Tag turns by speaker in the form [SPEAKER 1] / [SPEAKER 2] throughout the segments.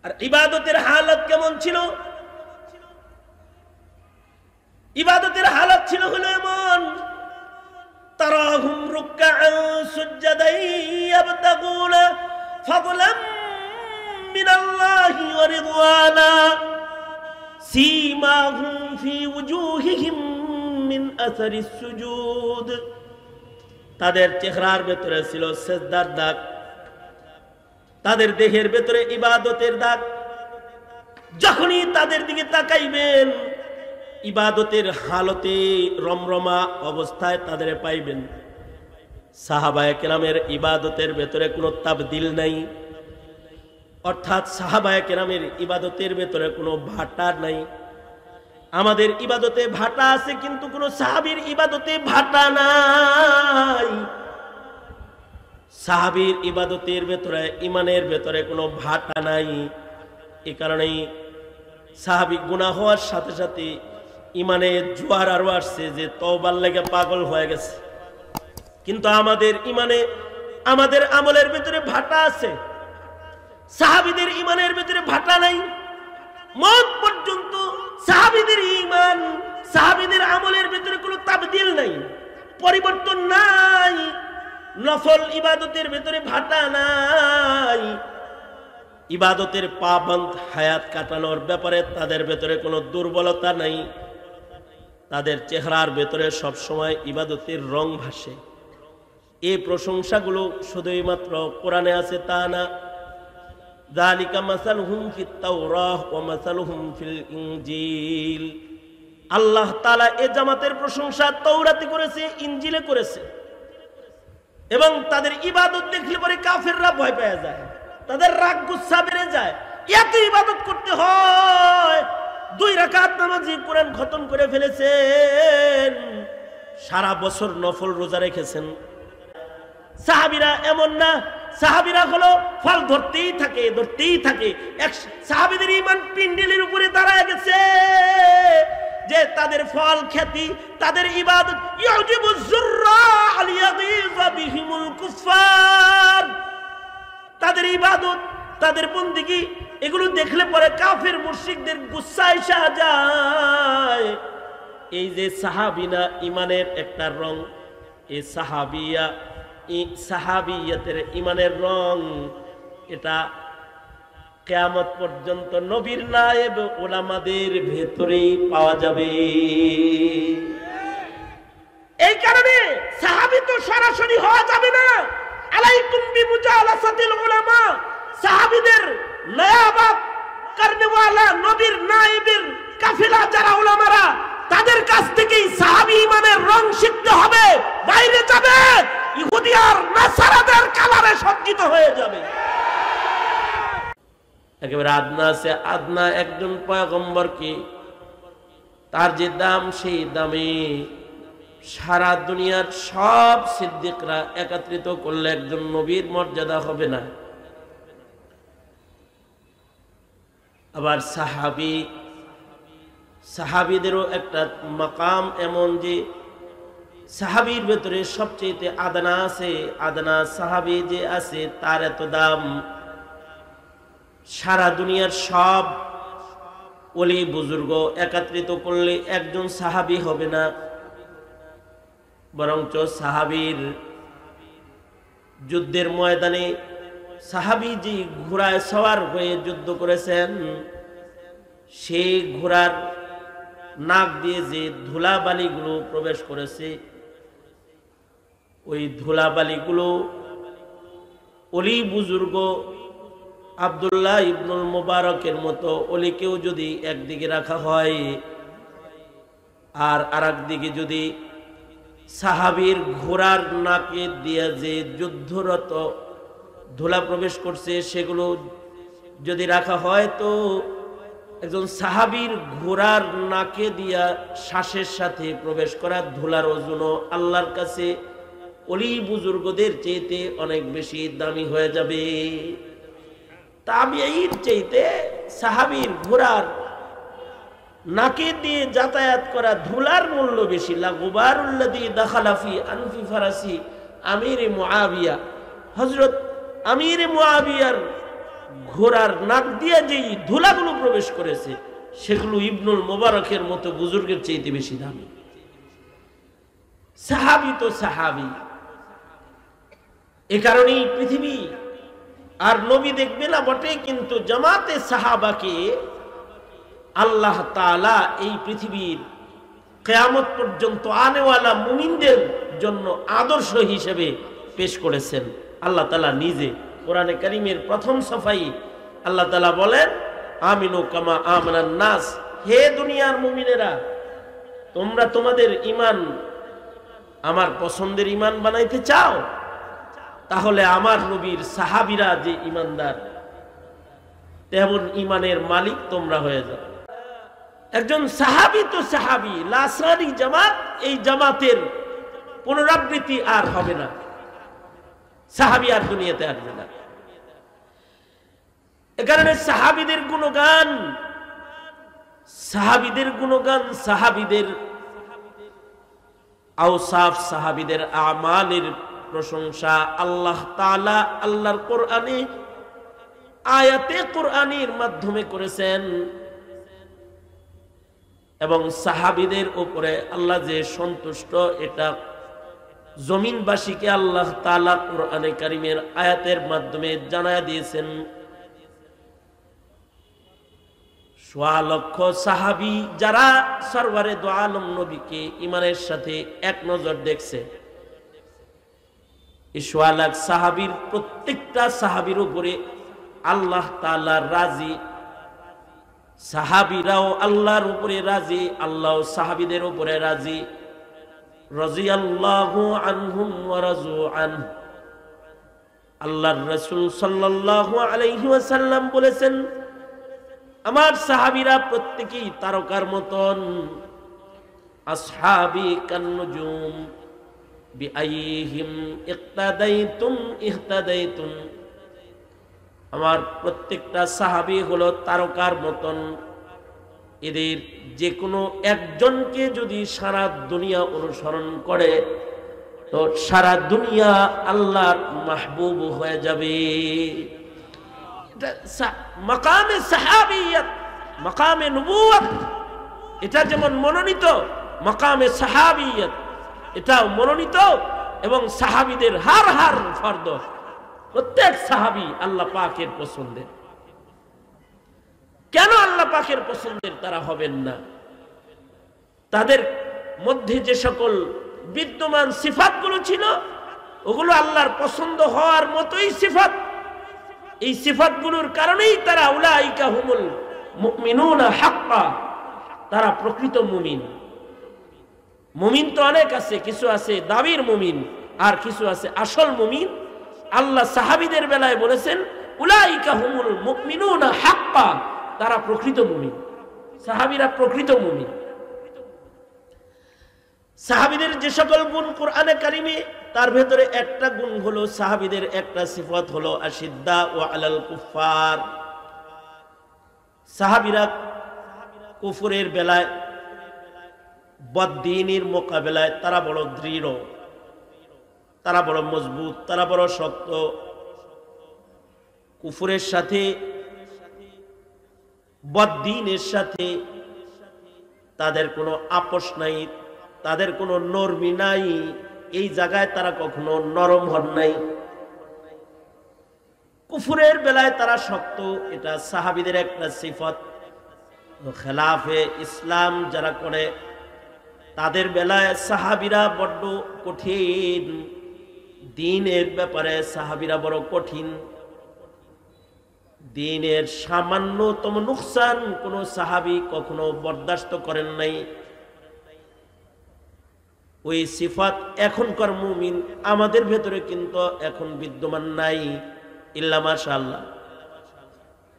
[SPEAKER 1] আর ইবাদতের হালত কেমন ছিল? ইবাদতের হালত ছিল হলো এমন, তারাহুম রুকআন সুজদান ইয়াবতাগুনা ফাদলাম মিনাল্লাহি ওয়া রিদওয়ানা সীমাহুম ফি ওয়ুজুহিহিম মিন আসারিস সুজুদ। তাদের চেহারার ভেতরে ছিল সিজদার দাগ, তাদের দেহের ভেতরে ইবাদতের দাগ। যখনই তাদের দিকে তাকাইবেন ইবাদতের হালতে রমরমা অবস্থায় তাদের পাইবেন। সাহাবায়ে কেরামের ইবাদতের ভেতরে কোনো তাবদিল নাই, অর্থাৎ সাহাবায়ে কেরামের ইবাদতের ভেতরে কোনো ভাটা নাই। আমাদের ইবাদতে ভাটা আছে, কিন্তু কোনো সাহাবীর ইবাদতে ভাটা নাই। সাহাবীর ইবাদতের ভেতরে ইমানের ভেতরে কোনো ভাটা নাই। এই কারণেই সাহাবী গুনাহ হওয়ার সাথে সাথে ইমানে জোয়ার আরো আসছে, যে তওবার লেগে পাগল হয়ে গেছে। কিন্তু আমাদের ইমানে, আমাদের আমলের ভেতরে ভাটা আছে। সাহাবীদের ইমানের ভেতরে ভাটা নাই। মওত পর্যন্ত সাহাবীদের ঈমান, সাহাবীদের আমলের ভেতরে কোনো তাবদীল নাই, পরিবর্তন নাই। নফল ইবাদতের ভেতরে ভাটা নাই। ইবাদতের পাবন্দ হায়াত কাটানোর ব্যাপারে তাদের ভেতরে কোনো দুর্বলতা নাই। তাদের চেহারার ভেতরে সব সময় ইবাদতের রং ভাসে। এই প্রশংসাগুলো শুধুই মাত্র কোরআনে আছে তা না। যালিকা মাসালুহুম ফিত তাওরাহ ওয়া মাসালুহুম ফিল ইনজিল। আল্লাহ তাআলা এই জামাতের প্রশংসা তাওরাতে করেছে, ইনজিলে করেছে। এবং তাদের ইবাদত দেখলে পরে কাফেররা ভয় পেয়ে যায়, তাদের রাগ গুচ্ছা বেড়ে যায়। এত ইবাদত করতে হয়। 2 রাকাত নামাজি কোরআন খতম করে ফেলেছেন, সারা বছর নফল রোজা রেখেছেন। সাহাবীরা এমন না, সাহাবীরা হলো ফল ধরতেই থাকে, ধরতেই থাকে। সাহাবীদের ঈমান পিন্ডিলের উপরে দাঁড়ায় গেছে, যে তাদের ফল খ্যাতি, তাদের ইবাদত ইউজিবুজ যুররা আলিয়াযিযা বিহিমুল কুফার। তাদের ইবাদত, তাদের বন্দেগী, এগুলো দেখলে পরে কাফের মুশরিকদের গুচ্ছা এসে যায়। এই যে সাহাবিনা ইমানের একটা রং, এই সাহাবিয়াতের ইমানের রং, এটা কিয়ামত পর্যন্ত নবীর নায়েব উলামাদের ভেতরেই পাওয়া যাবে। এই কারণে সাহাবী তো সরাসরি হওয়া যাবে না। আলাইকুম বিমুজালাসাতিল উলামা। সাহাবীদের নায়াবাত করনেওয়ালা নবীর নায়েবের কাফেলা যারা উলামারা, তাদের কাছ থেকেই সাহাবী ইমানের রং শিখতে হবে। বাইরে যাবে ইহুদি আর নাসারাদের কালারে সজ্জিত হয়ে যাবে। একেবারে আদনা সে আদনা একজন পয়গম্বরকে, তার যে দাম, সেই দামে সারা দুনিয়ার সব সিদ্দিকরা একত্রিত করলে একজন নবীর মর্যাদা হবে না। আবার সাহাবীদেরও একটা মাকাম এমন যে সাহাবীর ভেতরে সবচেয়ে আদনা আছে। আদনা সাহাবী যে আছে তার এত দাম, সারা দুনিয়ার সব ওলি বুজুর্গ একত্রিত করলে একজন সাহাবী হবে না। বরঞ্চ সাহাবীর যুদ্ধের ময়দানে সাহাবী যে ঘোড়ায় সওয়ার হয়ে যুদ্ধ করেছেন, সেই ঘোড়ার নাক দিয়ে যে ধুলাবালিগুলো প্রবেশ করেছে, ওই ধুলাবালিগুলো ওলি বুজুর্গ আব্দুল্লাহ ইবনুল মুবারকের মতো ওলিকেও যদি একদিকে রাখা হয়, আর আরেক দিকে যদি সাহাবীর ঘোড়ার নাকে দিয়ে যে যুদ্ধরত ধুলা প্রবেশ করছে সেগুলো যদি রাখা হয়, তো একজন সাহাবীর ঘোড়ার নাকে দিয়া শ্বাসের সাথে প্রবেশ করা ধুলার ওজনও আল্লাহর কাছে ওলি বুজুর্গদের চাইতে অনেক বেশি দামি হয়ে যাবে। তাবিঈর চাইতে সাহাবীর ঘোড়ার নাকে দিয়ে যাতায়াত করা ধুলার মূল্য বেশি। লা গুবারুল্লাযী দাখালা ফি আনফি ফারাসি আমির মুআবিয়া। হযরত আমির মুআবিয়ার ঘোড়ার নাক দিয়ে যেই ধুলাগুলো প্রবেশ করেছে সেগুলো ইবনুল মোবারকের মতো বুজুর্গের চাইতে বেশি দামি। সাহাবী তো সাহাবী। এ কারণেই পৃথিবী আর নবী দেখবে না বটে, কিন্তু জামাতে সাহাবাকে আল্লাহ তাআলা এই পৃথিবীর কিয়ামত পর্যন্ত আনেওয়ালা মুমিনদের জন্য আদর্শ হিসেবে পেশ করেছেন আল্লাহ তাআলা নিজে। কোরআনে কারীমের প্রথম সফাই আল্লাহ তাআলা বলেন, আমিনু কামা আমানান নাস, হে দুনিয়ার মুমিনেরা, তোমরা তোমাদের ঈমান আমার পছন্দের ঈমান বানাইতে চাও, তাহলে আমার নবীর সাহাবীরা যে ঈমানদার তেমন ঈমানের মালিক তোমরা হয়ে যাও। একজন সাহাবী তো সাহাবী, লাসারি জামাত, এই জামাতের পুনরাবৃত্তি আর হবে না, সাহাবী আর দুনিয়াতে আসবে না। এ কারণে সাহাবীদের গুণগান, সাহাবীদের আওসাফ, সাহাবীদের আমালের প্রশংসা আল্লাহ তাআলা আল্লাহর কোরআনে আয়াতে কোরআনের মাধ্যমে করেছেন। এবং সাহাবীদের উপরে আল্লাহ যে সন্তুষ্ট, এটা জমিনবাসীকে আল্লাহ তাআলা কোরআনে কারীমের আয়াতের মাধ্যমে জানায়া দিয়েছেন। সোয়া লক্ষ সাহাবী যারা সরওয়ারে দো আলম নবীকে ঈমানের সাথে এক নজর দেখছে, এই সোয়া লাখ সাহাবীর প্রত্যেকটা সাহাবীর উপরে আল্লাহ তাআলা রাজি, সাহাবীরাও আল্লাহর উপরে রাজি, আল্লাহ সাহাবীদের উপরে রাজি। রাদিয়াল্লাহু আনহুম ওয়া রাযু আনহু। আল্লাহর রাসূল সাল্লাল্লাহু আলাইহি ওয়াসাল্লাম বলেছেন, আমার সাহাবীরা প্রত্যেকেই তারকার মতন। আসহাবি কান্নুজুম বিআইহিম ইক্তাদাইতুম ইহতাদাইতুম। আমার প্রত্যেকটা সাহাবী হলো তারকার মতন, এদের যে কোনো একজনকে যদি সারা দুনিয়া অনুসরণ করে তো সারা দুনিয়া আল্লাহর মাহবুব হয়ে যাবে। মাকামে সাহাবিয়ত, মাকামে নবুয়ত, এটা যেমন মনোনীত, মাকামে সাহাবিয়ত এটাও মনোনীত। এবং সাহাবীদের হার হার ফরদ, প্রত্যেক সাহাবী আল্লাহ পাকের পছন্দের। কেন আল্লাহ পাকের পছন্দের তারা হবেন না? তাদের মধ্যে যে সকল বিদ্যমান সিফাতগুলো ছিল ওগুলো আল্লাহর পছন্দ হওয়ার মতোই সিফাত। এই সিফাতগুলোর কারণেই তারা উলাইকা হুমুল মুমিনুনা হাক্কা, তারা প্রকৃত মুমিন। মুমিন তো অনেক আছে, কিছু আছে দাবির মুমিন আর কিছু আছে আসল মুমিন। আল্লাহ সাহাবীদের বেলায় বলেছেন উলাইকা হুমুল মুমিনুনা হাক্কা, তারা প্রকৃত মুমিন, সাহাবীরা প্রকৃত মুমিন। সাহাবীদের যে সকল গুণ কোরআনে কারিমে, তার ভেতরে একটা গুণ হলো, সাহাবীদের একটা সিফাত হলো আশিদ্দা ওয়া আলাল কুফার। সাহাবীরা কুফরের বেলায়, বদ্দীনের মোকাবেলায় তারা বড় দৃঢ়, তারা বড় মজবুত, তারা বড় শক্ত। কুফরের সাথে, বদ্দীনের সাথে তাদের কোনো আপোষ নাই, তাদের কোনো নরমি নাই। এই জায়গায় তারা কখনো নরম হন নাই। কুফরের বেলায় তারা শক্ত, এটা সাহাবীদের একটা সিফত। খেলাফে ইসলাম যারা করে তাদের বেলায় সাহাবীরা বড্ড কঠিন, দ্বীনের ব্যাপারে সাহাবীরা বড় কঠিন। দ্বীনের সামান্যতম নুকসান কোন সাহাবী কখনো বরদাস্ত করেন নাই। ওই সিফাত এখনকার মুমিন আমাদের ভেতরে কিন্তু এখন বিদ্যমান নাই, ইল্লা মাশাআল্লাহ।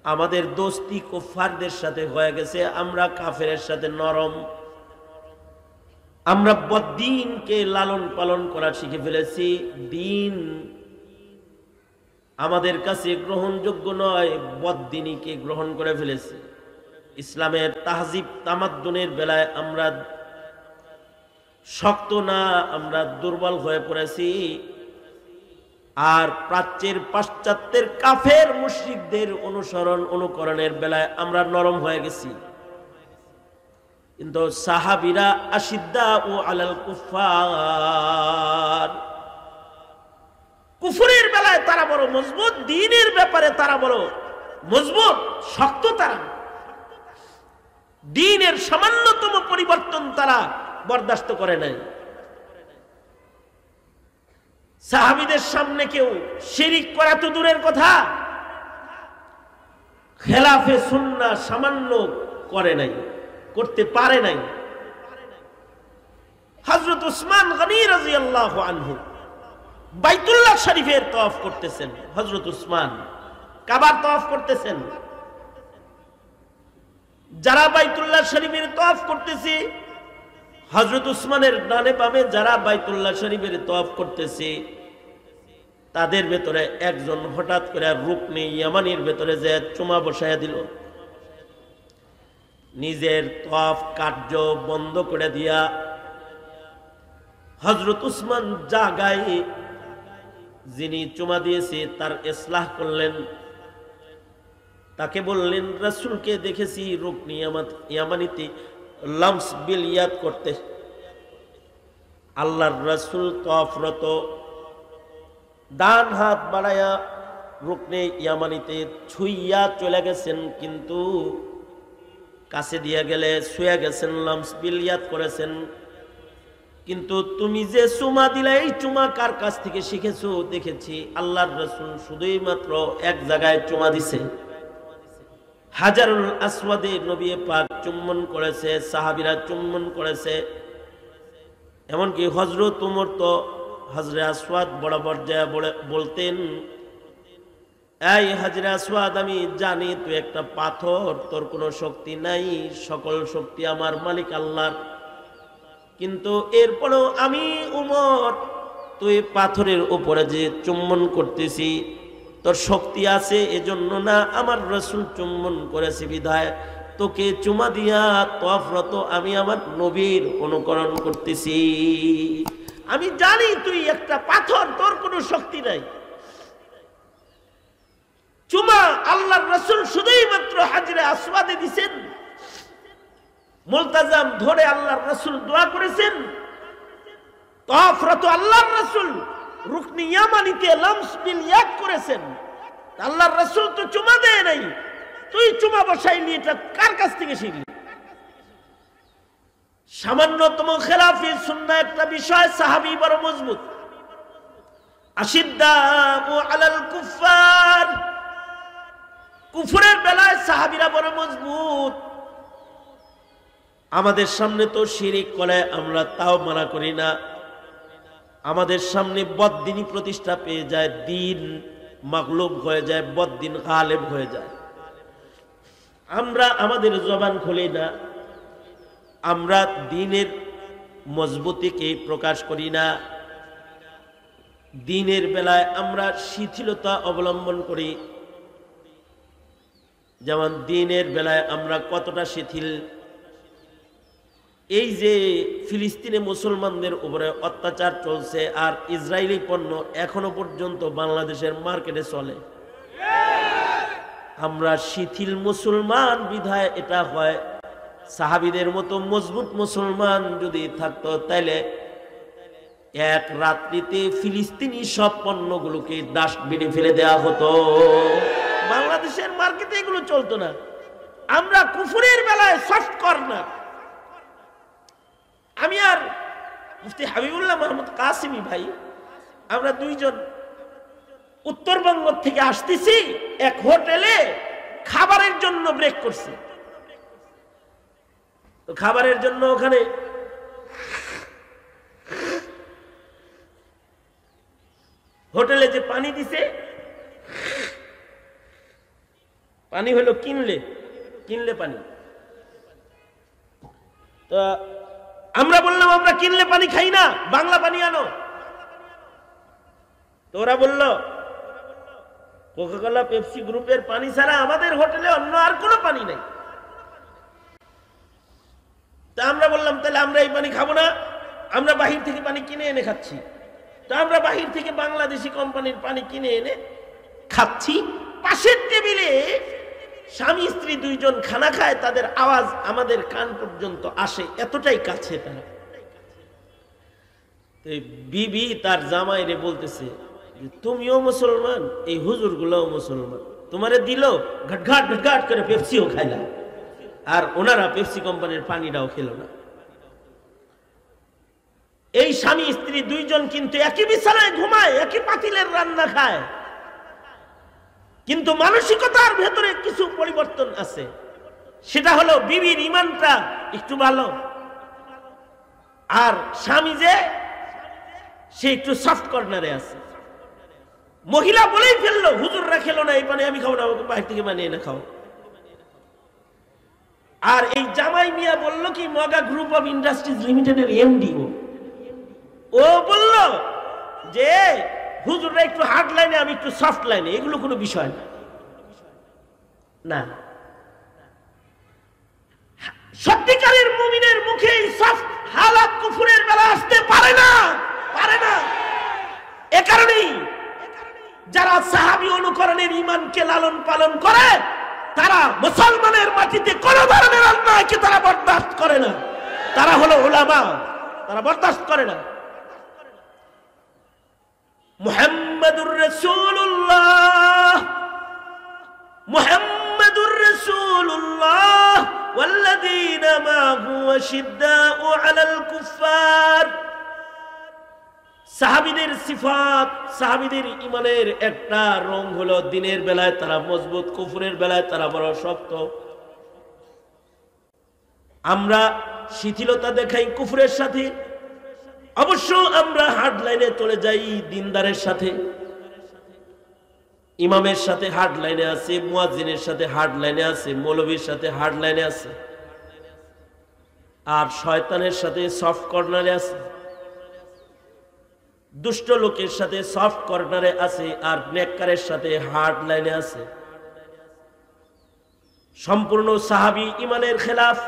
[SPEAKER 1] আমাদের দোস্তি কুফারদের সাথে হয়ে গেছে, আমরা কাফেরের সাথে নরম, আমরা বদ্দীনকে লালন পালন করা শিখে ফেলেছি। দ্বীন আমাদের কাছে গ্রহণযোগ্য নয়, বদ্দীনীকে গ্রহণ করে ফেলেছি। ইসলামের তাহজিব তামাদ্দুনের বেলায় আমরা শক্ত না, আমরা দুর্বল হয়ে পড়েছি। আর প্রাচ্যের পাশ্চাত্যের কাফের মুশরিকদের অনুকরণের বেলায় আমরা নরম হয়ে গেছি। কিন্তু সাহাবীরা আশিদ্দাউ আলাল কুফার, কুফরের বেলায় তারা বড় মজবুত, দ্বীনের ব্যাপারে তারা বড় মজবুত, শক্ত। তারা দ্বীনের সামান্যতম পরিবর্তন তারা বরদাস্ত করে নাই। সাহাবীদের সামনে কেউ শিরিক করা তো দূরের কথা, খেলাফে সুন্নাহ সামান্য করে নাই, করতে পারে নাই। হযরত উসমান গনি রাদিয়াল্লাহু আনহু বাইতুল্লাহ শরীফের তওয়াফ করতেছেন, হযরত উসমান কাবার তওয়াফ করতেছেন। যারা বাইতুল্লাহ শরীফের তওয়াফ করতেছে, হযরত উসমানের ডানে বামে যারা বাইতুল্লাহ শরীফের তওয়াফ করতেছে, তাদের ভেতরে একজন হঠাৎ করে রুকনে ইয়ামানির ভেতরে যে চুমা বসায়া দিল, নিজের তওয়াফ কার্য বন্ধ করে দিয়া হযরত উসমান জাগায় যিনি চুমা দিয়েছে তার ইসলাহ করলেন। তাকে বললেন, রাসূলকে দেখেছি রুকনি ইয়ামানিতে লামস বিল ইয়াদ করতে। আল্লাহর রাসূল তওয়াফরত ডান হাত বাড়ায়া রুকনে ইয়ামানিতে ছুঁইয়া চলে গেছেন, কিন্তু কাছে দিয়ে গেলে শুয়ে গেছেন, লামস বিল ইয়াদ করেছেন। কিন্তু তুমি যে চুমা দিলে, এই চুমা কার কাছ থেকে শিখেছো? দেখেছি আল্লাহর রাসূল শুধুই মাত্র এক জায়গায় চুমা দিছে, হাজারুল আসওয়াদে নবী পাক চুম্বন করেছে, সাহাবীরা চুম্বন করেছে। এমনকি হযরত ওমর তো হাজরে আসওয়াদ বরাবর যায় বলতেন, এই হাজরে আসওয়াদ, আমি জানি তুই একটা পাথর, তোর কোনো শক্তি নাই, সকল শক্তি আমার মালিক আল্লাহর। কিন্তু এরপরেও আমি ওমর, তুই পাথরের উপরে যে চুম্বন করতেছি, তোর শক্তি আছে এজন্য না, আমার রাসূল চুম্বন করেছে বিধায় তোকে চুমা দিয়া তওয়াফরত আমি আমার নবীর অনুকরণ করতেছি। আমি জানি তুই একটা পাথর, তোর কোনো শক্তি নাই। চুমা আল্লাহর রাসূল শুধুই মাত্র হাজরে আসওয়াদে দিবেন, মুলতাজাম ধরে আল্লাহর রাসূল দোয়া করেছেন। তওয়াফরত আল্লাহর রাসূল রুকনি ইয়ামানিতে লামস বিল ইয়াদ করেছেন। আল্লাহর রাসূল তো চুমা দেয় নাই, তুই চুমা বসাইলি, এটা কার কাছ থেকে শিখলি? সামান্যতম খেলাফি সুন্নাহ একটা বিষয়, সাহাবী বড় মজবুত। আশিদ্দাউ আলাল কুফার, কুফরের বেলায় সাহাবীরা বড় মজবুত। আমাদের সামনে তো শিরিক করে, আমরা তাও মানা করি না। আমাদের সামনে বদ্দিনী প্রতিষ্ঠা পেয়ে যায়, দিন মাগলুব হয়ে যায়, বদ্দিন গালেব হয়ে যায়। আমরা আমাদের জবান খুলি না, আমরা দ্বীনের মজবুতিকে প্রকাশ করি না। দ্বীনের বেলায় আমরা শিথিলতা অবলম্বন করি। যেমন দ্বীনের বেলায় আমরা কতটা শিথিল। এই যে ফিলিস্তিনে মুসলমানদের উপরে অত্যাচার চলছে, আর ইসরায়েলি পণ্য এখনো পর্যন্ত বাংলাদেশের মার্কেটে চলে, আমরা শিথিল মুসলমান বিধায় এটা হয়। সাহাবীদের মতো মজবুত মুসলমান যদি থাকতো, তাইলে এক রাত্রিতে ফিলিস্তিনি সব পণ্যগুলোকে ডাস্টবিনে ফেলে দেওয়া হতো, বাংলাদেশের মার্কেটে এগুলো চলতো না। আমরা কুফরের বেলায় সফট কর্নার। আমি আর মুফতি হাবিবুল্লাহ মোহাম্মদ কাসিমি ভাই, আমরা দুইজন উত্তরবঙ্গ থেকে আসতেছি, এক হোটেলে খাবারের জন্য ব্রেক করছি। তো খাবারের জন্য ওখানে হোটেলে যে পানি দিছে, পানি হলো কিনলে পানি। তো আমরা বললাম, আমরা কিনলে পানি খাই না, বাংলা পানি আনো। তো ওরা বলল, কোকাকোলা পেপসি গ্রুপের পানি ছাড়া আমাদের হোটেলে অন্য আর কোনো পানি নেই। তা আমরা বললাম, তাহলে আমরা এই পানি খাবো না, আমরা বাহির থেকে পানি কিনে এনে খাচ্ছি। তো তা আমরা বাহির থেকে বাংলাদেশি কোম্পানির পানি কিনে এনে খাচ্ছি, পাশের টেবিলে স্বামী স্ত্রী দুইজন খানা খায়, তাদের আওয়াজ আমাদের কান পর্যন্ত আসে, এতটাই কাছে তারা। বিবি তার জামাইরে বলতেছে, তুমিও মুসলমান, এই হুজুর গুলোও মুসলমান, তোমারে দিল ঘাট ঘাট করে পেপসিও খাইলা, আর ওনারা পেপসি কোম্পানির পানিটাও খেল না। এই স্বামী স্ত্রী দুইজন কিন্তু একই বিছানায় ঘুমায়, একই পাতিলের রান্না খায়, কিন্তু মানসিকতার ভেতরে কিছু পরিবর্তন আছে। সেটা হলো বিবির ইমানটা একটু ভালো, আর স্বামী যে সে একটু সফট কর্নারে আছে। মহিলা বলেই ফেললো, হুজুররা খেলো না এই পানি, আমি খাবো না, আমাকে বাহির থেকে বানিয়ে না খাও। আর এই জামাই মিয়া বলল কি, মগা গ্রুপ অফ ইন্ডাস্ট্রিজ লিমিটেডের এমডি, ও বলল যে হুজুররা একটু হার্ড লাইনে, আমি একটু সফট লাইনে, এগুলো কোনো বিষয় না। সত্যিকারের মুমিনের মুখে সফট হালাত কুফরের বেলা আসতে পারে না। এ কারণেই যারা সাহাবী অনুকরণের ঈমানকে লালন পালন করে, তারা মুসলমানের মাটিতে কোন ধরনের অন্যায়কে তারা বরদাস্ত করে না। তারা হলো উলামা, তারা বরদাস্ত করে না। মুহাম্মাদুর রাসূলুল্লাহ, মুহাম্মাদুর রাসূলুল্লাহ ওয়াল্লাযীনা মা'হু আশিদ্দাউ আলাল কুফফার। সাহাবীদের সিফাত, সাহাবীদের ঈমানের একটা রং হলো দিনের বেলায় তারা মজবুত, কুফরের বেলায় তারা বড় শক্ত। আমরা শিথিলতা দেখাই কুফরের সাথে, অবশ্য আমরা হার্ড লাইনে চলে যাই দিনদারের সাথে। ইমামের সাথে হার্ড লাইনে আছে, মুয়াজ্জিনের সাথে হার্ড লাইনে আছে, মৌলবীর সাথে হার্ড লাইনে আছে, আর শয়তানের সাথে সফট কর্নারে আছে। দুষ্ট লোকের সাথে সফট কর্নারে আছে, আর নেককারের সাথে হার্ড লাইনে আছে। সম্পূর্ণ সাহাবী ঈমানের খেলাফ।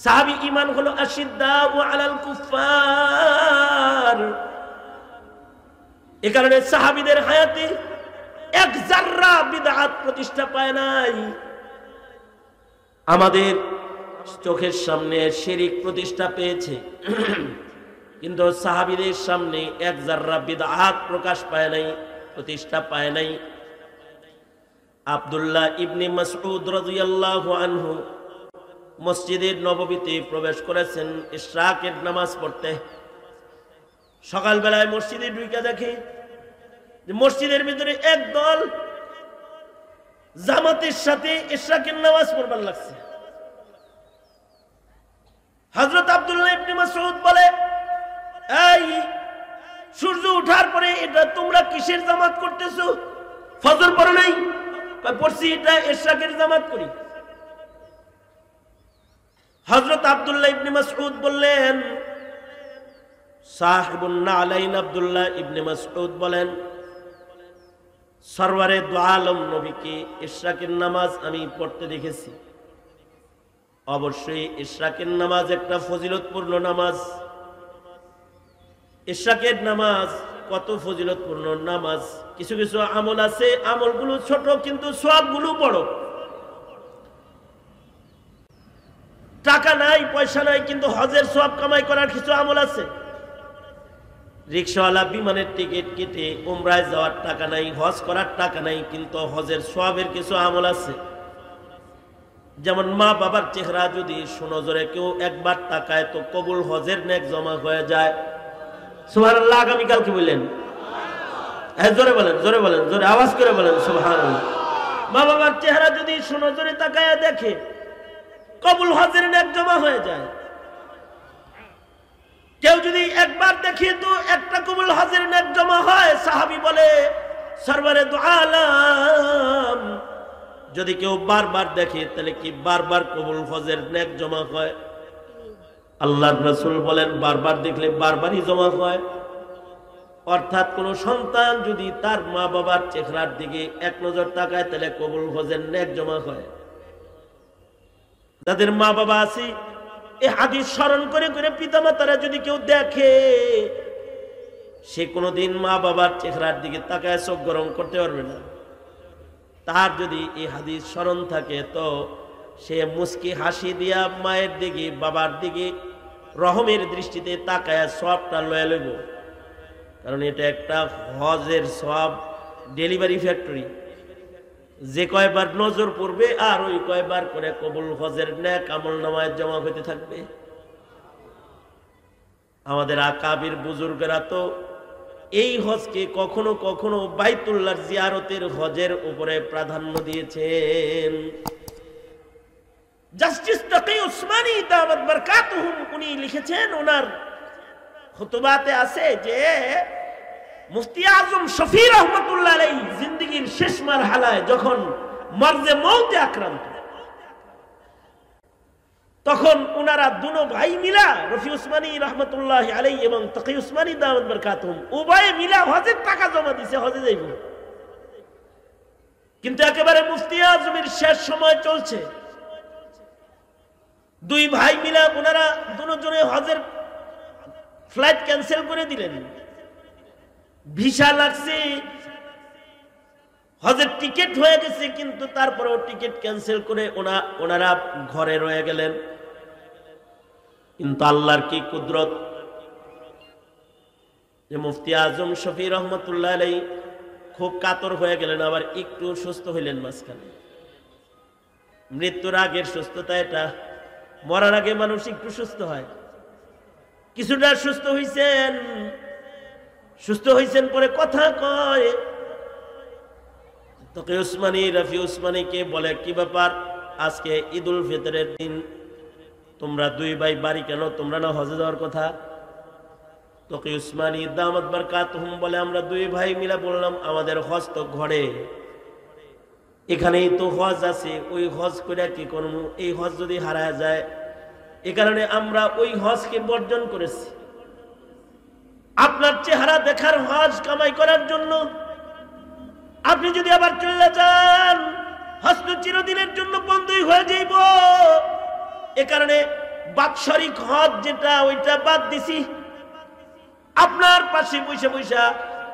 [SPEAKER 1] সাহাবী ঈমান হলো আশিদ্দাউ আলাল কুফফার। এ কারণে সাহাবীদের হায়াতে এক যাররা বিদআত প্রতিষ্ঠা পায় নাই। আমাদের চোখের সামনে শিরক প্রতিষ্ঠা পেয়েছে, কিন্তু সাহাবীদের সামনে এক যাররা বিদআত প্রকাশ পায় নাই, প্রতিষ্ঠা পায় নাই। আব্দুল্লাহ ইবনে মাসউদ রাদিয়াল্লাহু আনহু মসজিদে নববীতে প্রবেশ করেছেন ইশরাকের নামাজ পড়তে। সকালবেলায় মসজিদে ঢুকে দেখে যে মসজিদের ভিতরে একদল জামাতের সাথে ইশরাকের নামাজ পড়বার লাগছে। হযরত আব্দুল্লাহ ইবনে মাসউদ বলে, এই সূর্য ওঠার পরে এটা তোমরা কিসের জামাত করতেছো? ফজর পড়ো নাই? পড়ছি, এটা ইশরাকের জামাত করি। হযরত আব্দুল্লাহ ইবনে মাসউদ বললেন, সাহিবুন নালাইন আব্দুল্লাহ ইবনে মাসউদ বলেন, সরওয়ারে দু আলম নবীকে ইশরাকের নামাজ আমি পড়তে দেখেছি। অবশ্যই ইশরাকের নামাজ একটা ফজিলতপূর্ণ নামাজ। ইশরাকের নামাজ কত ফজিলতপূর্ণ নামাজ। কিছু কিছু আমল আছে, আমলগুলো ছোট কিন্তু সওয়াবগুলো বড়। টাকা নাই, পয়সা নাই, কিন্তু হজের সওয়াব কামাই করার কিছু আমল আছে। রিকশাওয়ালা বিমানের টিকিট কেটে উমরায় যাওয়ার টাকা নাই, হজ করার টাকা নাই, কিন্তু হজের সওয়াবের কিছু আমল আছে। যেমন মা বাবার চেহারা যদি সুনজরে কেউ একবার তাকায় তো কবুল হজের নেক জমা হয়ে যায়। সুবহানাল্লাহ। আগামীকাল কি বললেন? জোরে বলেন, জোরে বলেন, জোরে আওয়াজ করে বলেন সুবহানাল্লাহ। মা বাবার চেহারা যদি সুনজরে তাকায় দেখে, কবুল হজের নেক জমা হয়ে যায়। কেউ যদি একবার দেখে তো একটা কবুল হজের নেক জমা হয়। সাহাবী বলে, সরওয়ারে দু আলম, যদি কেউ বারবার দেখে তাহলে কি বারবার কবুল হজের নেক জমা হয়? আল্লাহর রাসূল বলেন, বারবার দেখলে বারবারই জমা হয়। অর্থাৎ কোন সন্তান যদি তার মা বাবার চেহারার দিকে এক নজর তাকায় তাহলে কবুল হজের নেক জমা হয়। যাদের মা বাবা আছে, এই হাদিস স্মরণ করে করে পিতামাতারা যদি কেউ দেখে, সে কোনোদিন মা বাবার চেহারার দিকে তাকায় চোখ গরম করতে পারবে না। তার যদি এই হাদিস স্মরণ থাকে তো সে মুস্কি হাসি দিয়া মায়ের দিকে বাবার দিকে রহমের দৃষ্টিতে তাকায় সবটা লয়ে লইব। কারণ এটা একটা হজের সব ডেলিভারি ফ্যাক্টরি। যে কয়বার নজর পড়বে আর ওই কয়বার করে কবুল হজের নেক আমল নামায় জমা হইতে থাকবে। আমাদের আকাবির বুজুর্গরা তো এই হজকে কখনো কখনো বাইতুল্লাহর জিয়ারতের হজের উপরে প্রাধান্য দিয়েছেন। জাস্টিস তাকি উসমানী দাওয়াত বারাকাতুহুম উনি লিখেছেন, ওনার খুতবাতে আছে যে মুফতি আজম শফি রহমাতুল্লাহ আলাইহি জিন্দেগীর শেষ মারহালায় যখন মরজে মৌতে আক্রান্ত, তখন ওনারা দুনো ভাই মিলা রফি উসমানী রহমতুল্লাহ আলাইহি এবং তাকি উসমানী দাওয়াত বারাকাতুহুম উভয়ে মিলা হজের টাকা জমা দিছে, হজে যাইব। কিন্তু একেবারে মুফতি আজমের শেষ সময় চলছে, দুই ভাই মিলা ওনারা দুজনে হজের ফ্লাইট ক্যান্সেল করে দিলেন। ভিসা লাগছে, হজের টিকিট হয়ে গেছে, কিন্তু তারপরেও টিকিট ক্যান্সেল করে ওনারা ঘরে রয়ে গেলেন। কিন্তু আল্লাহর কি কুদরত যে মুফতি আজম শফি রহমতুল্লাহ আলাইহি খুব কাতর হয়ে গেলেন, আবার একটু সুস্থ হইলেন মাঝখানে। মৃত্যুর আগের সুস্থতা এটা, মরার আগে মানুষ একটু সুস্থ হয়। কিছুটা সুস্থ হইছেন পরে কথা কয়। তোকে উসমানী রফি উসমানীকে বলে, কি ব্যাপার, আজকে ঈদুল ফিতরের দিন, তোমরা দুই ভাই বাড়ি কেন, তোমরা না হজে যাওয়ার কথা? তোকে উসমানী দাওয়াত বারাকাতুহুম বলে, আমরা দুই ভাই মিলে বললাম আমাদের হজ তো ঘরে, এখানেই তো হজ আছে, ওই হজ করে কি করবো, এই হজ যদি হারায় যায়, এ কারণে আমরা ওই হজকে বর্জন করেছি। আপনার চেহারা দেখার হজ কামাই করার জন্য আপনি যদি আবার চলে যান, হজ তো চিরদিনের জন্য বন্ধই হয়ে যাইব। এ কারণে বাৎসরিক হজ যেটা, ওইটা বাদ দিছি। আপনার পাশে বসে বসে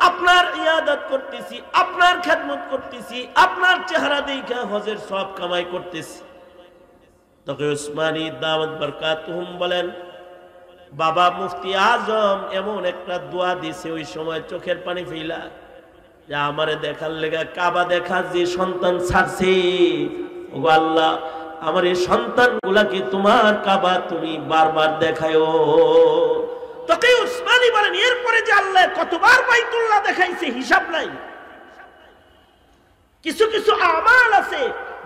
[SPEAKER 1] আপনার ইয়াদত করতেছি, আপনার খেদমত করতেছি, আপনার চেহারা দেখে হজের সব কামাই করতেছি। তখন উসমানী দাওয়াত বারাকাতুহুম বলেন, বাবা মুফতি আজম এমন একটা দোয়া দিছে ওই সময় চোখের পানি ফেলা, যে আমারে দেখার লেগা কাবা দেখার যে সন্তান ছাড়ছে, ও আল্লাহ আমার এই সন্তান গুলাকে তোমার কাবা তুমি বারবার দেখায়ো। তোকে উসমানী বলেন, এরপরে যে আল্লাহ কতবার বাইতুল্লাহ দেখাইছে হিসাব নাই। কিছু কিছু আমাল আছে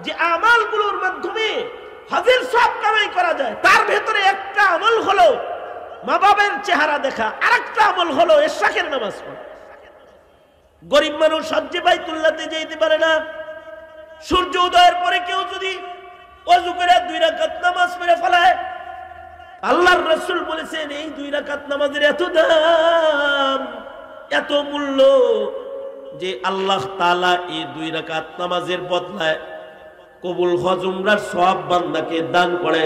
[SPEAKER 1] যে আমাল গুলোর মাধ্যমে হজের সব কামাই করা যায়। তার ভেতরে একটা আমল হলো মা বাবার চেহারা দেখা, আরেকটা আমল হলো ইশরাকের নামাজ পড়া। গরিব মানুষ হজ্জে বাইতুল্লাহতে যেতে পারে না, সূর্য উদয়ের পরে কেউ যদি ওযু করে 2 রাকাত নামাজ পড়ে ফেলায়, আল্লাহর রাসূল বলেছেন এই 2 রাকাত নামাজের এত দাম, এত মূল্য, যে আল্লাহ তাআলা এই 2 রাকাত নামাজের বদলায় কবুল হজ উমরার সওয়াব বান্দাকে দান করে।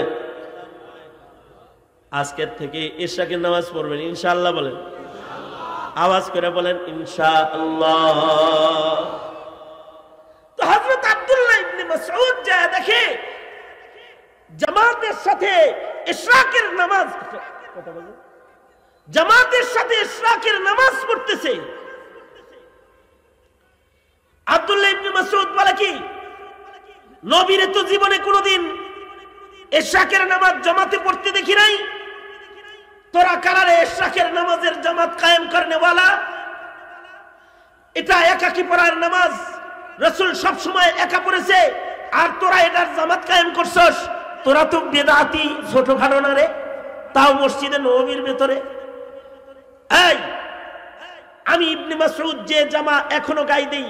[SPEAKER 1] আজকের থেকে ইশরাকের নামাজ পড়বেন ইনশাআল্লাহ, বলেন আওয়াজ করে বলেন ইনশাআল্লাহ। তো হযরত আব্দুল্লাহ ইবনে মাসউদ যা দেখে জামাতের সাথে ইশরাকের নামাজ, জামাতের সাথে ইশরাকের নামাজ পড়তেছে। আব্দুল্লাহ ইবনে মাসউদ বলে কি, নবীর তো জীবনে কোনোদিন ইশরাকের নামাজ জামাতে পড়তে দেখি নাই, তোরা কারারে ইশরাকের নামাজের জামাত কায়েম করনে ওয়ালা? এটা একাকী পড়ার নামাজ, রাসূল সব সময় একা পড়েছে, আর তোরা এটার জামাত কায়েম করছস। তোরা তো বেদাতি ছোটখাটো না রে, তাও মসজিদে নববীর ভেতরে। এই আমি ইবনে মাসউদ যে জামা এখনো গাই দেই,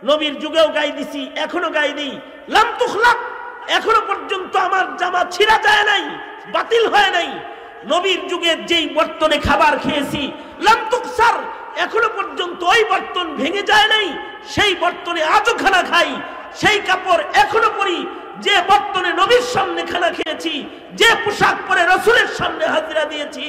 [SPEAKER 1] নবীর যুগেও গাই দিছি, এখনো গাই দেই, লাম তুখলাক, এখনো পর্যন্ত আমার জামা ছিঁড়া যায় নাই, বাতিল হয় নাই। নবীর যুগে যেই বর্তনে খাবার খেয়েছি, লাম তুকসার, এখনো পর্যন্ত ওই বর্তন ভেঙে যায় নাই, সেই বর্তনে আজও খানা খাই, সেই কাপড় এখনো পরি, যে বর্তনে নবীর সামনে খানা খেয়েছি, যে পোশাক পরে রাসূলের সামনে হাজিরা দিয়েছি,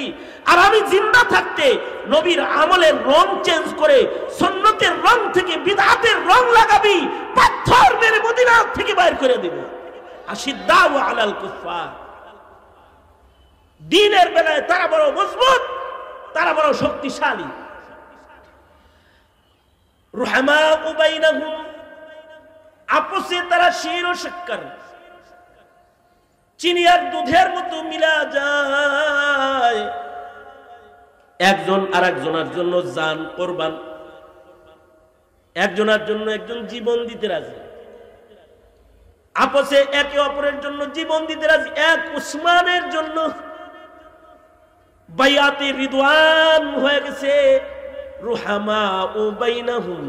[SPEAKER 1] আর আমি জিন্দা থাকতে নবীর আমলের রং চেঞ্জ করে সুন্নতের রং থেকে বিদআতের রং লাগাবি, পাথর মেরে মদিনা থেকে বাইর করে দিব। আশিদ্দাউ আলাল কুফার, দ্বীনের বেলায় তারা বড় মজবুত, তারা বড় শক্তিশালী। রুহামাউ বাইনাহুম, আপসে তারা শির ও শক্কর, চিনি আর দুধের মতো মিলা যায়। একজন আরেকজনের জন্য জান কোরবান, একজনের জন্য একজন জীবন দিতে রাজি, আপসে একে অপরের জন্য জীবন দিতে রাজি। এক উসমানের জন্য বাইয়াতে রিদওয়ান হয়ে গেছে। রুহামাউ বাইনাহুম,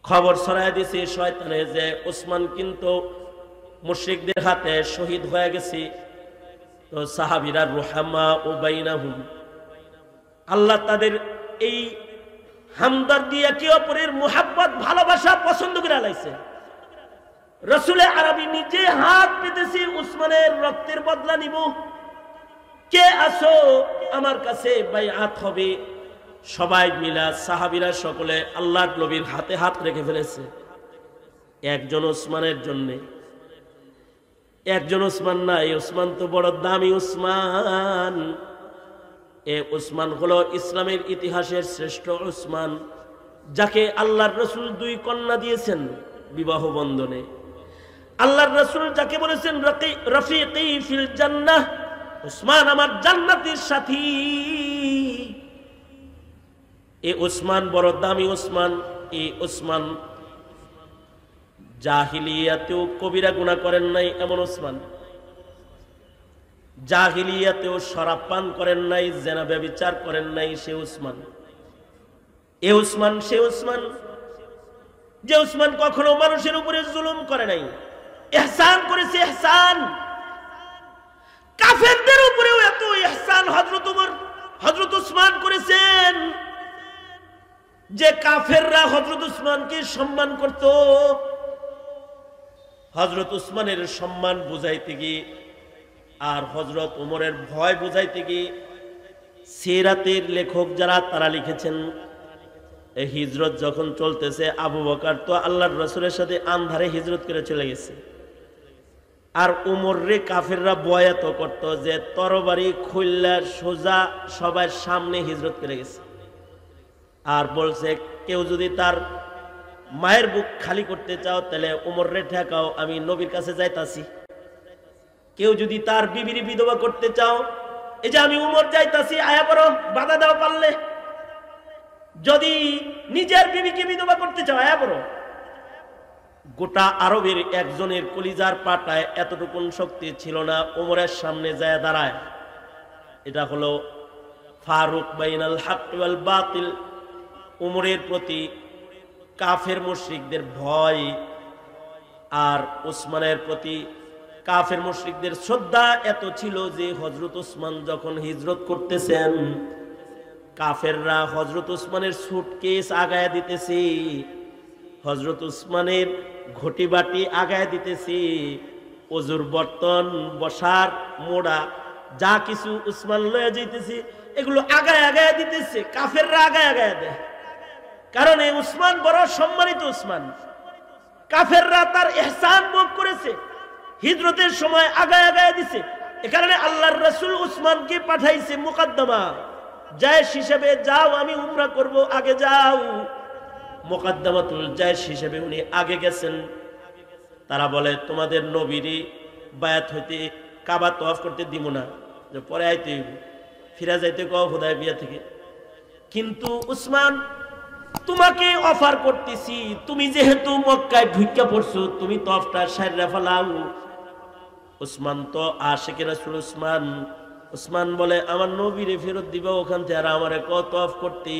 [SPEAKER 1] খবর ছড়ায় দিয়েছে শয়তানে যে উসমান কিন্তু মুশরিকদের হাতে শহীদ হয়ে গেছে। তো সাহাবীরা রুহামাউ বাইনাহুম, আল্লাহ তাদের এই হামদর্দি, একে অপরের মুহাব্বত, ভালোবাসা পছন্দ করে লাইছে। রাসূলে আরবি নিজে হাত পেতেছে, উসমানের রক্তের বদলা নিব, কে আসো আমার কাছে বাইআত হবে। সবাই মিলা সাহাবীরা সকলে আল্লাহর নবীর হাতে হাত রেখে ফেলেছে। একজন উসমানের জন্য, একজন উসমান না, এই উসমান তো বড় দামি উসমান। এ উসমান হলো ইসলামের ইতিহাসের শ্রেষ্ঠ উসমান, যাকে আল্লাহর রাসূল 2 কন্যা দিয়েছেন বিবাহ বন্ধনে। আল্লাহর রাসূল যাকে বলেছেন রফিকি ফিল জান্নাহ, উসমান আমার জান্নাতের সাথী। এই উসমান বড় দামি উসমান। এই উসমান জাহিলিয়াতেও কবিরা গুনাহ করেন নাই এমন উসমান, জাহিলিয়াতেও শরাব পান করেন নাই, জেনা ব্যভিচার করেন নাই সে উসমান। এ উসমান সে উসমান যে উসমান কখনো মানুষের উপরে জুলুম করে নাই, ইহসান করেছে। ইহসান, কাফেরদের উপরেও এত ইহসান হযরত ওমর, হযরত উসমান করেছেন যে কাফেররা হযরত উসমানকে সম্মান করত। হযরত উসমানের সম্মান বুঝাইতে গিয়ে আর হযরত ওমরের ভয় বুঝাইতে গিয়ে সিরাতের লেখক যারা তারা লিখেছেন, এই হিজরত যখন চলতেছে, আবু বকর তো আল্লাহর রাসূলের সাথে আন্ধারে হিজরত করে চলে গেছে। আর উমর রে কাফেররা বয়াত করত যে তরবারি খুললা সোজা সবার সামনে হিজরত করে গেছে। আর বলছে কেউ যদি তার মায়ের বুক খালি করতে চাও তাহলে উমর রে ঠেকাও, আমি নবীর কাছে যাইতাছি। কেউ যদি তার বিবির বিধবা করতে চাও, এই যে আমি উমর যাইতাছি, আয়া পড়ো, বাধা দাও পারলে। যদি নিজের বিবিকে বিধবা করতে চাও, আয়া পড়ো। গোটা আরবের একজনের কলিজার পাটায় এতটুকুন শক্তি ছিল না ওমরের সামনে যায় দাঁড়ায়। এটা হলো ফারুক বাইনাল হক ওয়াল বাতিল। ওমরের প্রতি কাফের মুশরিকদের ভয় আর উসমানের প্রতি কাফের মুশরিকদের শ্রদ্ধা এত ছিল যে হযরত উসমান যখন হিজরত করতেছেন, কাফেররা হযরত উসমানের সুটকেস আগায় দিতেছে, হযরত উসমানের ঘটি বাটি আগায় দিতেছে, ওজুর বর্তন, বসার মোড়া, যা কিছু উসমান লয়ে যাইতেছে এগুলো আগায় আগায় দিতেছে। কাফেররা আগায় আগায় দেয়, কারণ এই উসমান বড় সম্মানিত উসমান। কাফেররা তার ইহসান ভোগ করেছে, হিজরতের সময় আগায় আগায় দিছে। এ কারণে আল্লাহর রাসূল উসমানকে পাঠাইছে মুকদ্দমা, জায়েশ হিসেবে, যাও আমি উমরা করব, আগে যাও। মুকদ্দমাতুল জায়েশ হিসেবে উনি আগে গেছেন। তারা বলে তোমাদের নবীরই বায়াত হইতে কাবা তওয়াফ করতে দিব না, যে পরে আইতে ফিরে যাইতে কও হুদায়বিয়া থেকে। কিন্তু উসমান, তোমাকে অফার করতেছি, তুমি যেহেতু মক্কায় ঢুইকা পড়ছো, তুমি তওয়াফটা সাইরা ফেলাও। উসমান তো আশিকে রাসূল উসমান। উসমান বলে আমার নবীরে ফেরত দিবা ওখান থেকে, আর আমারে কত তওয়াফ করতে,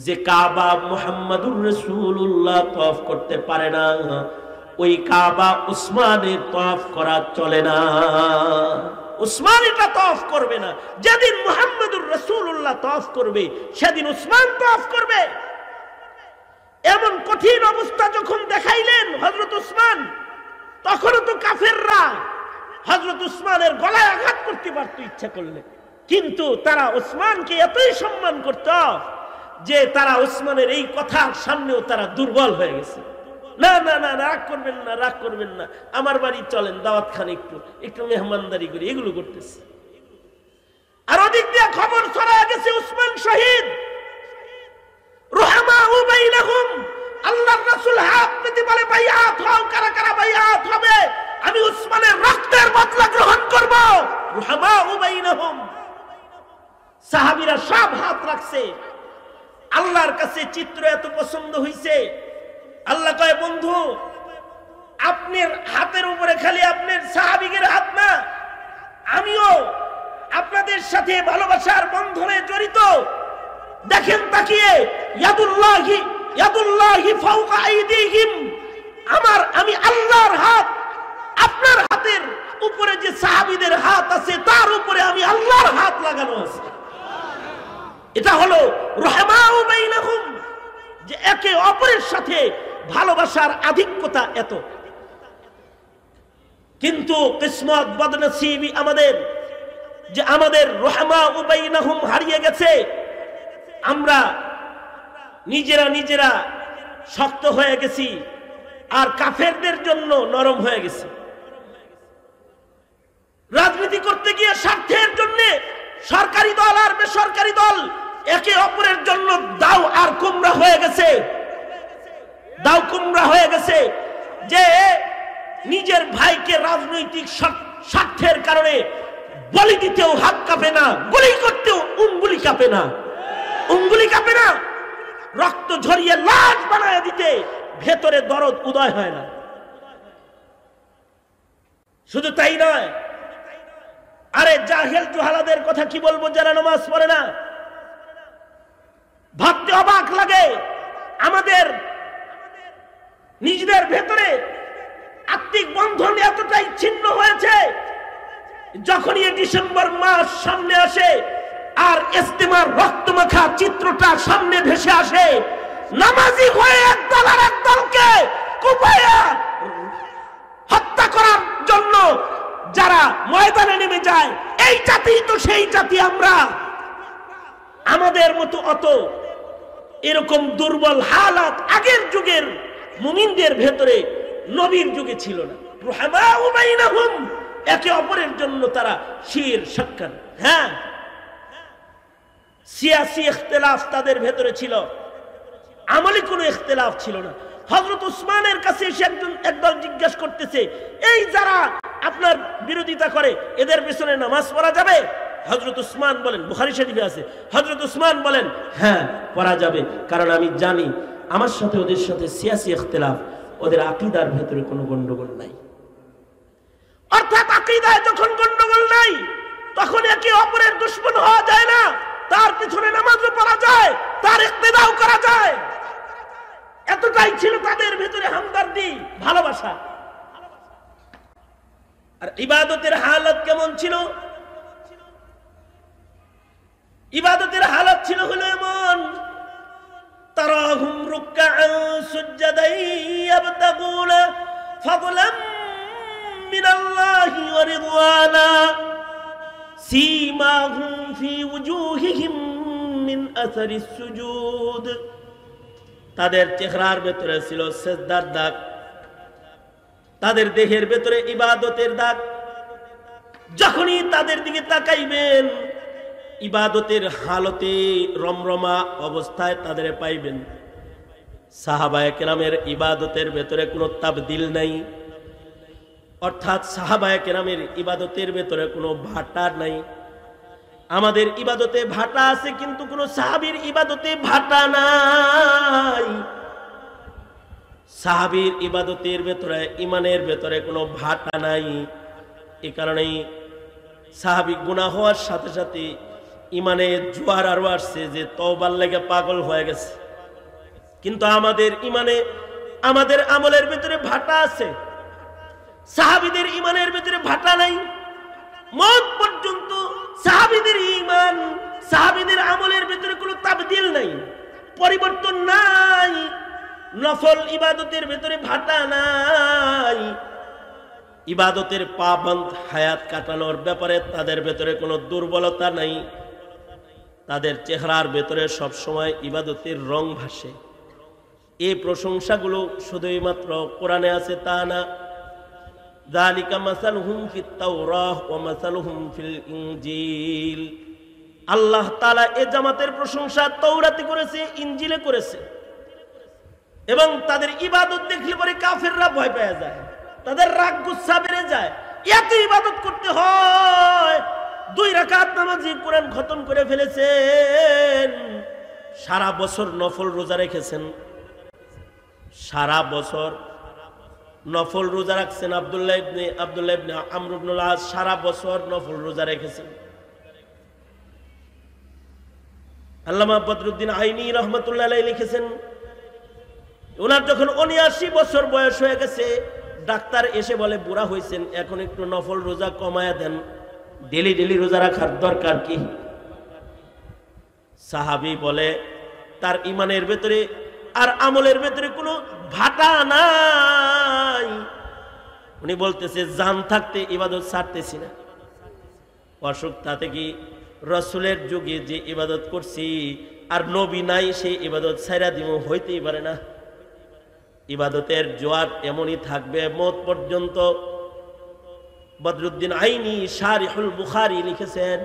[SPEAKER 1] যে কাবা মুহাম্মাদুর রাসূলুল্লাহ তওয়াফ করতে পারে না, ওই কাবা উসমানের তওয়াফ করা চলে না। উসমান এটা তওয়াফ করবে না। যেদিন মুহাম্মাদুর রাসূলুল্লাহ তওয়াফ করবে সেদিন উসমান তওয়াফ করবে। এমন কঠিন অবস্থা যখন দেখাইলেন হযরত উসমান, তখনও তো কাফেররা হযরত উসমানের গলায় আঘাত করতে পারত ইচ্ছা করলে। কিন্তু তারা ওসমানকে এতই সম্মান করত যে তারা ওসমানের এই কথার সামনেও তারা দুর্বল হয়ে গেছে। না না না, রাগ করবেন না, রাগ করবেন না, আমার বাড়ি চলেন, দাওয়াত খান, একটু একটু মেহমানদারি করি, এগুলো করতেছে। আর ওদিক দিয়ে খবর ছড়ায় গেছে ওসমান শহীদ। রুহামাউ বাইনাহুম, আল্লাহর রাসূল হাত পেতে বলে বাইআত হও, কারা কারা বাইআত হবে, আমি ওসমানের রক্তের বদলা গ্রহণ করব। রুহামাউ বাইনাহুম, সাহাবীরা সব হাত রাখছে। আল্লাহর কাছে চিত্র এত পছন্দ হইছে, আল্লাহ কয় বন্ধু আপনার হাতের উপরে খালি আপনার সাহাবীদের হাত না, আমিও আপনাদের সাথে ভালোবাসার বন্ধনে জড়িত। দেখেন তাকিয়ে, ইয়াদুল্লাহি ফাওকা আইদিহিম, আমি আল্লাহর হাত আপনার হাতের উপরে যে সাহাবীদের হাত আছে তার উপরে আমি আল্লাহর হাত লাগানো আছে। এটা হলো রহমাউ বাইনাহুম, যে একে অপরের সাথে ভালোবাসার আধিক্যতা এত। কিন্তু কিসমত বদনসিবি আমাদের, যে আমাদের রহমাউ বাইনাহুম হারিয়ে গেছে। আমরা নিজেরা শক্ত হয়ে গেছি আর কাফেরদের জন্য নরম হয়ে গেছি। রাজনীতি করতে গিয়ে স্বার্থের জন্য সরকারি দল আর বেসরকারি দল একে অপরের জন্য দাও আর কুমড়া হয়ে গেছে, দাও কুমড়া হয়ে গেছে। যে নিজের ভাইকে রাজনৈতিক স্বার্থের কারণে বলি দিতেও হাত কাঁপে না, গুলি করতেও উঙ্গুলি কাঁপে না, উঙ্গুলি কাঁপে না, রক্ত ঝরিয়ে লাশ বানায় দিতে ভেতরে দরদ উদয় হয় না। শুধু তাই নয়, আরে জাহেল জুহালাদের কথা কি বলবো, যারা নামাজ পড়ে না। ভাবতে অবাক লাগে, আমাদের নিজেদের ভেতরে আত্মিক বন্ধন এতটাই ছিন্ন হয়েছে, যখনই ডিসেম্বর মাস সামনে আসে আর ইস্তেমার রক্তমাখা চিত্রটা সামনে ভেসে আসে, নামাজি হয়ে একদল আর একদলকে কুপায়া হত্যা করার জন্য যারা ময়দানে নেমে যায়, এই জাতি তো সেই জাতি। আমরা আমাদের মতো অত এরকম দুর্বল হালাত আগের যুগের মুমিনদের ভেতরে নবীর যুগে ছিল না। রুহামাউ বাইনাহুম, একে অপরের জন্য তারা শির সাক্কান। হ্যাঁ, সিয়াসি ইখতিলাফ তাদের ভেতরে ছিল, আমলি কোনো ইখতিলাফ ছিল না। হযরত উসমানের কাছে এসে একদল জিজ্ঞাসা করতেছে, এই যারা আপনার বিরোধিতা করে এদের পেছনে নামাজ পড়া যাবে? হযরত উসমান বলেন, বুখারী শরীফে আছে, হযরত উসমান বলেন হ্যাঁ পড়া যাবে, কারণ আমি জানি আমার সাথে ওদের সাথে সিয়াসি ইখতিলাফ, ওদের আকীদার ভেতরে কোনো গন্ডগোল নাই। অর্থাৎ আকীদায় যখন গন্ডগোল নাই তখন একে অপরের দুশমন হওয়া যায় না, তার পিছনে নামাজও পড়া যায়, তার ইক্তেদাও করা যায়। এতটাই ছিল তাদের ভেতরে হামদর্দি, ভালোবাসা। আর ইবাদতের হালত কেমন ছিল? ইবাদতের হালত ছিল হলো এমন, তারাহুম রুকআন সুজদান ইয়াবতাগুনা ফাদলাম মিনাল্লাহি ওয়া রিদওয়ানা সীমাহুম ফি ওয়ুজুহিহিম মিন আসারিস সুজুদ। তাদের চেহারার ভেতরে ছিল সিজদার দাগ, তাদের দেহের ভেতরে ইবাদতের দাগ। যখনই তাদের দিকে তাকাইবেন ইবাদতের হালতে রমরমা অবস্থায় তাদের পাইবেন। সাহাবায়ে কেরামের ইবাদতের ভেতরে কোনো তাবদিল নাই, অর্থাৎ সাহাবায়ে কেরামের ইবাদতের ভেতরে কোনো ভাটা নাই। আমাদের ইবাদতে ভাটা আছে, কিন্তু কোন সাহাবীর ইবাদতে ভাটা নাই। সাহাবীর ইবাদতের ভেতরে, ইমানের ভেতরে কোনো ভাটা নাই। এই কারণেই সাহাবী গুনাহ হওয়ার সাথে সাথে ইমানে জোয়ার আরো আসছে, যে তওবার লেগে পাগল হয়ে গেছে। কিন্তু আমাদের ইমানে, আমাদের আমলের ভেতরে ভাটা আছে। সাহাবীদের ইমানের ভেতরে ভাটা নাই। মওত পর্যন্ত সাহাবীদের ঈমান, সাহাবীদের আমলের ভিতরে কোনো তাবদীল নাই, পরিবর্তন নাই। নফল ইবাদতের ভিতরে ভাটা নাই। ইবাদতের পাবন্দ হায়াত কাটানোর ব্যাপারে তাদের ভেতরে কোনো দুর্বলতা নাই। তাদের চেহারার ভেতরে সবসময় ইবাদতের রং ভাসে। এই প্রশংসাগুলো শুধুই মাত্র কোরআনে আছে তা না। যালিকা মাসালুহুম ফিত তাওরাহ ওয়া মাসালুহুম ফিল ইনজিল। আল্লাহ তাআলা এই জামাতের প্রশংসা তাওরাতে করেছে, ইনজিলে করেছে। এবং তাদের ইবাদত দেখলে পরে কাফেররা ভয় পেয়ে যায়, তাদের রাগ গুচ্ছা বেড়ে যায়। এত ইবাদত করতে হয়। 2 রাকাত নামাজি কোরআন খতম করে ফেলেছেন, সারা বছর নফল রোজা রেখেছেন, সারা বছর নফল রোজা রাখছেন। আব্দুল্লাহ ইবনে আমর ইবনুল আস সারা বছর নফল রোজা রেখেছেন। আল্লামা বদরুদ্দিন আইনি রহমতুল্লাহ আলাইহি লিখেছেন, ওনার যখন 79 বছর বয়স হয়ে গেছে, ডাক্তার এসে বলে বুড়া হয়েছেন, এখন একটু নফল রোজা কমায়া দেন, ডেলি ডেলি রোজা রাখার দরকার কি? সাহাবী বলে তার ইমানের ভেতরে আর আমলের ভেতরে কোনো ভাটা নাই। উনি বলতেছে জান থাকতে ইবাদত ছাড়তেছি না। অসুখ তাতে কি রসুলের যুগে যে ইবাদত করছি আর নবী নাই সেই ইবাদত ছাইরা দিব, হইতেই পারে না। ইবাদতের জোয়ার এমনই থাকবে মওত পর্যন্ত। বদরুদ্দিন আইনি শারিহুল বুখারী লিখেছেন,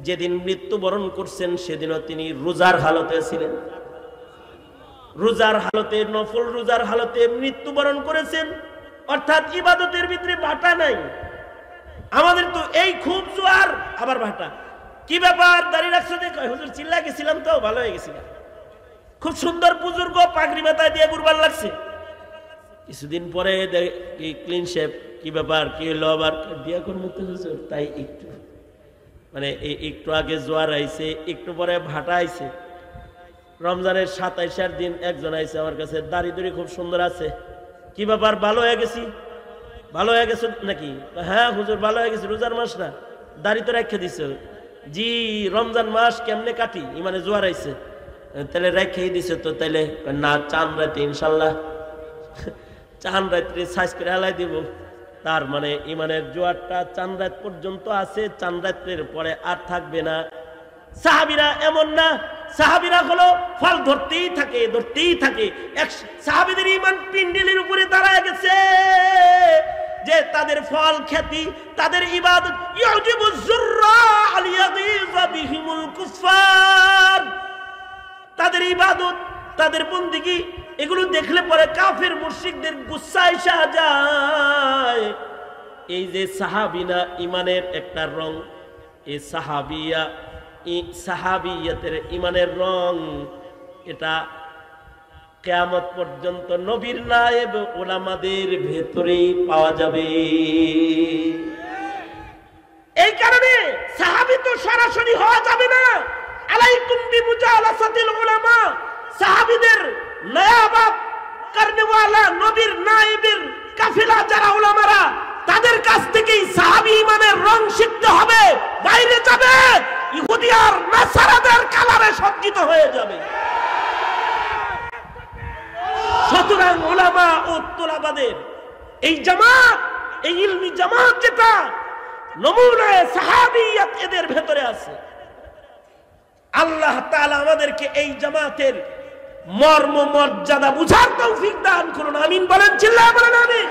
[SPEAKER 1] যেদিন মৃত্যুবরণ করছেন সেদিনও তিনি রোজার হালতে ছিলেন। রোজার হালতে, নফল রোজার হালতে মৃত্যুবরণ করেছেন। অর্থাৎ ইবাদতের ভিতরে ভাটা নাই। আমাদের তো এই খুব জোয়ার, আবার ভাটা। কি ব্যাপার দাঁড়িয়ে রাখছো যে? হুজুর চিল্লা গেছিলাম তো, ভালো হয়ে গেছিলাম। খুব সুন্দর বুজুর্গ, পাগড়ি মাথায় দিয়ে গুরবান লাগছে। কিছুদিন পরে ক্লিন শেপ। কি ব্যাপার, কি হলো আবার? দিয়াকন মুক্ত হুজুর, তাই একটু মানে একটু আগে জোয়ার আইছে, একটু পরে ভাটা আইছে। রমজানের 27 দিন একজন আইছে আমার কাছে, দাড়ি দুড়ি খুব সুন্দর আছে। কি ব্যাপার, ভালো হয়ে গেছি? ভালো হয়ে গেছে নাকি? হ্যাঁ হুজুর ভালো হয়ে গেছে, রোজার মাস না, দাড়ি তো রেখে দিছে। জি, রমজান মাস কেমনে কাটি? মানে জোয়ার আইছে, তাহলে রেখেই দিছে তো। তাইলে না, চাঁদ রাতে ইনশাল্লাহ চাঁদ রাত্রে সাইজ করে হালাই দিব। তার মানে ইমানের জোয়ারটা চাঁদ রাত পর্যন্ত আছে, চাঁদ রাত্রের পরে আর থাকবে না। সাহাবীরা এমন না, সাহাবীরা হলো ফল ধরতেই থাকে, ধরতেই থাকে। সাহাবীদের ঈমান পিন্ডিলের উপরে দাঁড়ায় গেছে যে তাদের ফল খ্যাতি, তাদের ইবাদত ইউজিবুজ যুররা আলিয়াযিযা বিহিমুল কুফার। তাদের ইবাদত, তাদের বন্দেগী, এগুলো দেখলে পরে কাফের মুশরিকদের গুচ্ছা এসে যায়। এই যে সাহাবিনা ইমানের একটা রং, এই সাহাবিয়াতের ইমানের রং, এটা কিয়ামত পর্যন্ত নবীর নায়েব উলামাদের ভেতরেই পাওয়া যাবে। এই কারণে সাহাবী তো সরাসরি হওয়া যাবে না। আলাইকুম বিমুজালাসাতিল উলামা। সাহাবীদের নায়াবাত করনেওয়ালা নবীর নায়েবের কাফেলা যারা উলামারা, তাদের কাছ থেকেই সাহাবী ইমানের রং শিখতে হবে। বাইরে যাবে ইহুদি আর নাসারাদের কালারে সজ্জিত হয়ে যাবে। সুতরাং উলামা ও তুলাবাদের এই জামাত, এই ইলমি জামাত, যেটা নমুনায়ে সাহাবিয়াত এদের ভেতরে আছে, আল্লাহ তাআলা আমাদেরকে এই জামাতের মর্ম মর্যাদা বুঝার তৌফিক দান করুন। আমিন বলেন, চিল্লায়ে বলেন আমিন।